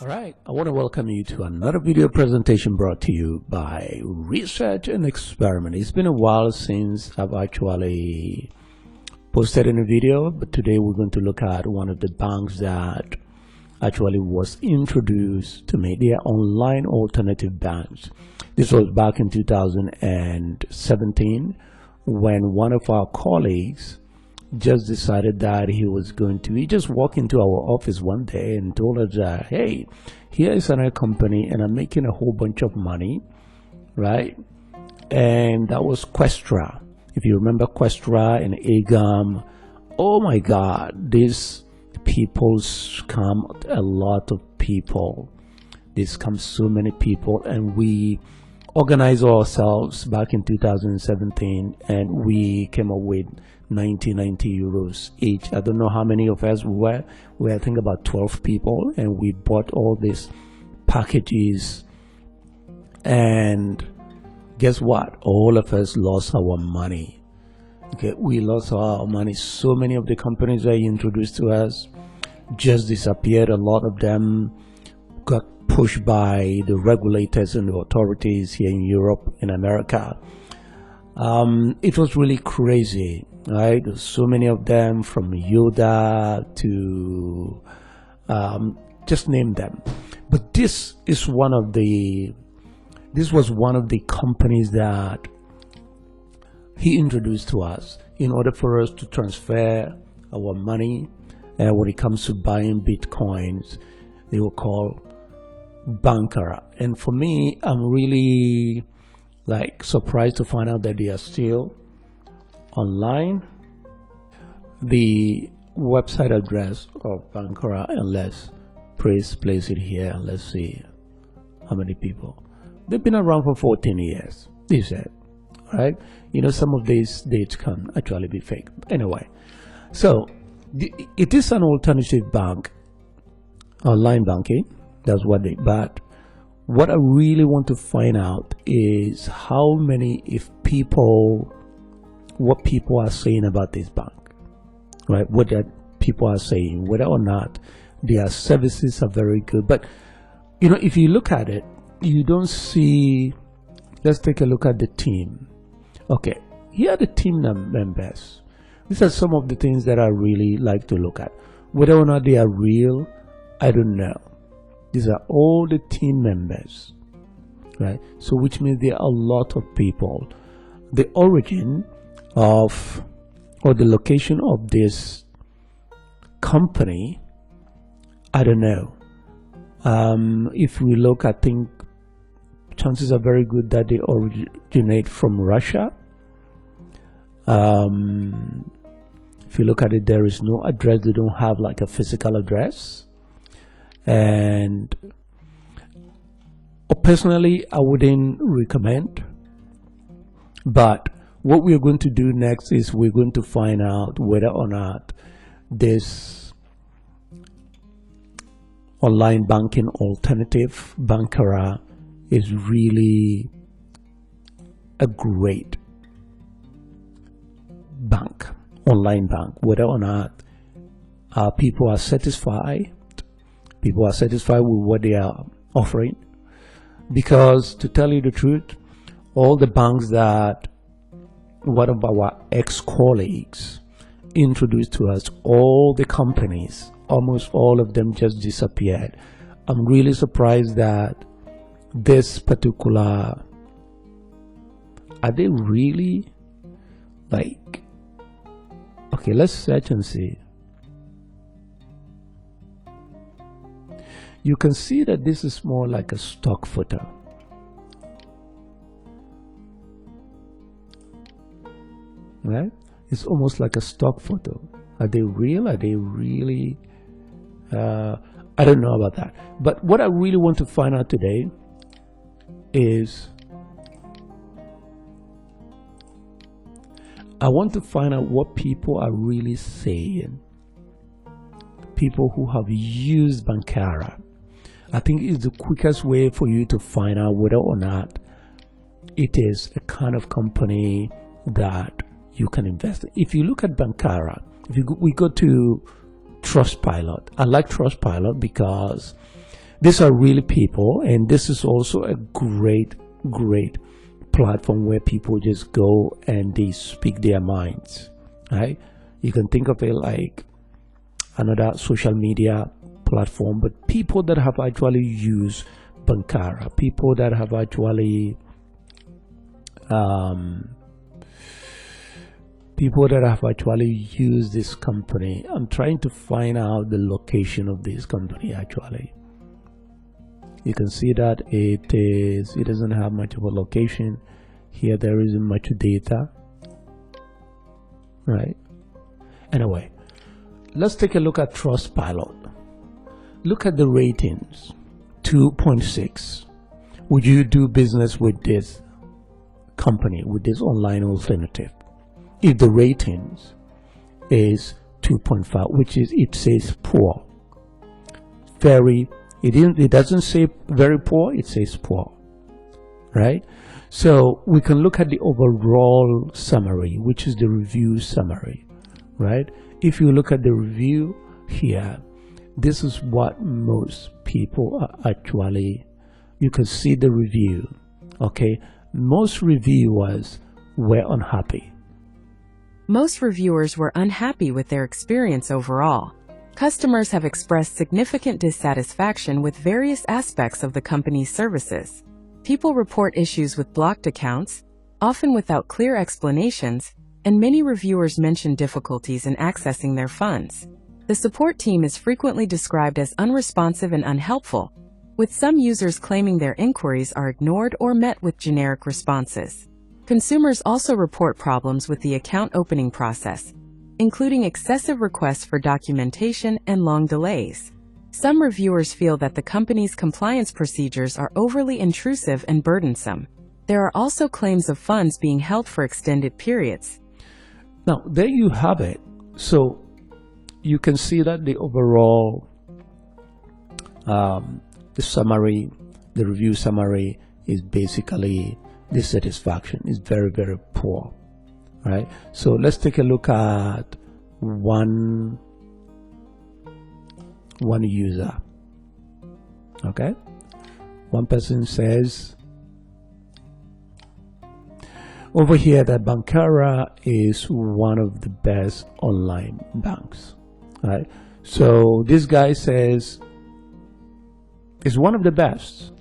All right, I want to welcome you to another video presentation brought to you by Research and Experiment. It's been a while since I've actually posted in a video, but today we're going to look at one of the banks that actually was introduced to me. They are online alternative banks. This was back in 2017 when one of our colleagues just decided that he just walked into our office one day and told us that, hey, here is another company and I'm making a whole bunch of money, right? And that was Questra. If you remember Questra and Agam, oh my God, these people scam a lot of people. They scam so many people, and we organized ourselves back in 2017 and we came up with 90 euros each. I don't know how many of us we were I think about 12 people, and we bought all these packages, and guess what? All of us lost our money. Okay, we lost our money. So many of the companies that you introduced to us just disappeared. A lot of them got pushed by the regulators and the authorities here in Europe, in America. It was really crazy, right? So many of them, from Yoda to just name them. But this was one of the companies that he introduced to us in order for us to transfer our money. When it comes to buying Bitcoins, they were called Bankera. And for me, I'm really surprised to find out that they are still online. The website address of Bankera, and let's place it here, and let's see how many people. They've been around for 14 years, they said, right? You know, some of these dates can actually be fake. Anyway, so it is an alternative bank, online banking. That's what but what I really want to find out is what people are saying about this bank, right? What that people are saying, whether or not their services are very good. But you know, if you look at it, you don't see. Let's take a look at the team. Okay, here are the team members. These are some of the things that I really like to look at. Whether or not they are real, I don't know. These are all the team members, right? So which means there are a lot of people. The origin of, or the location of this company, I don't know. If we look, I think chances are very good that they originate from Russia. If you look at it, there is no address. They don't have like a physical address. And personally, I wouldn't recommend. But what we're going to do next is we're going to find out whether or not this online banking alternative, Bankera, is really a great bank, online bank. Whether or not people are satisfied. People are satisfied with what they are offering, because to tell you the truth, all the banks that one of our ex-colleagues introduced to us, all the companies, almost all of them just disappeared. I'm really surprised that this particular, are they really okay, let's search and see. You can see that this is more like a stock photo. Right? It's almost like a stock photo. Are they real? Are they really? I don't know about that. But what I really want to find out today is I want to find out what people are really saying. People who have used Bankera. I think it's the quickest way for you to find out whether or not it is a kind of company that you can invest in. If you look at Bankera, we go to Trustpilot. I like Trustpilot because These are really people, and this is also a great platform where people just go and they speak their minds, right? You can think of it like another social media platform, but people that have actually used Bankera, people that have actually used this company. I'm trying to find out the location of this company. Actually, you can see that it doesn't have much of a location here. There isn't much data, right? Anyway, let's take a look at Trustpilot. Look at the ratings. 2.6. Would you do business with this company, with this online alternative? If the ratings is 2.5, which is, it says poor. It doesn't say very poor, it says poor, right? So we can look at the overall summary, which is the review summary, right? If you look at the review here, this is what most people are actually, you can see the review, okay? Most reviewers were unhappy. Most reviewers were unhappy with their experience overall. Customers have expressed significant dissatisfaction with various aspects of the company's services. People report issues with blocked accounts, often without clear explanations, and many reviewers mention difficulties in accessing their funds. The support team is frequently described as unresponsive and unhelpful, with some users claiming their inquiries are ignored or met with generic responses. Consumers also report problems with the account opening process, including excessive requests for documentation and long delays. Some reviewers feel that the company's compliance procedures are overly intrusive and burdensome. There are also claims of funds being held for extended periods. Now, there you have it. So you can see that the overall, the summary, the review summary is basically dissatisfaction. It's very poor, right? So let's take a look at one user. Okay, one person says over here that Bankera is one of the best online banks, right? So this guy says it's one of the best,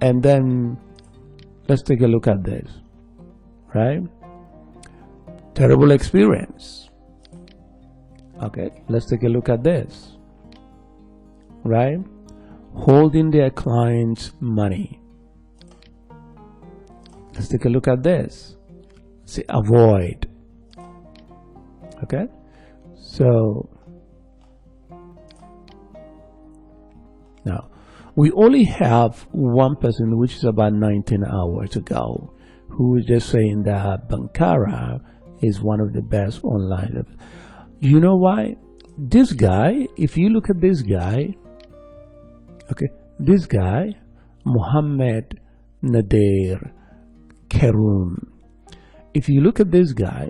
and then let's take a look at this, right? Terrible experience. Okay, let's take a look at this, right? Holding their clients' money. Let's take a look at this. Say avoid. Okay, so now we only have one person, which is about 19 hours ago, who is just saying that Bankera is one of the best online. You know why? This guy, if you look at this guy, okay, this guy, Mohammed Nader Keroun, if you look at this guy,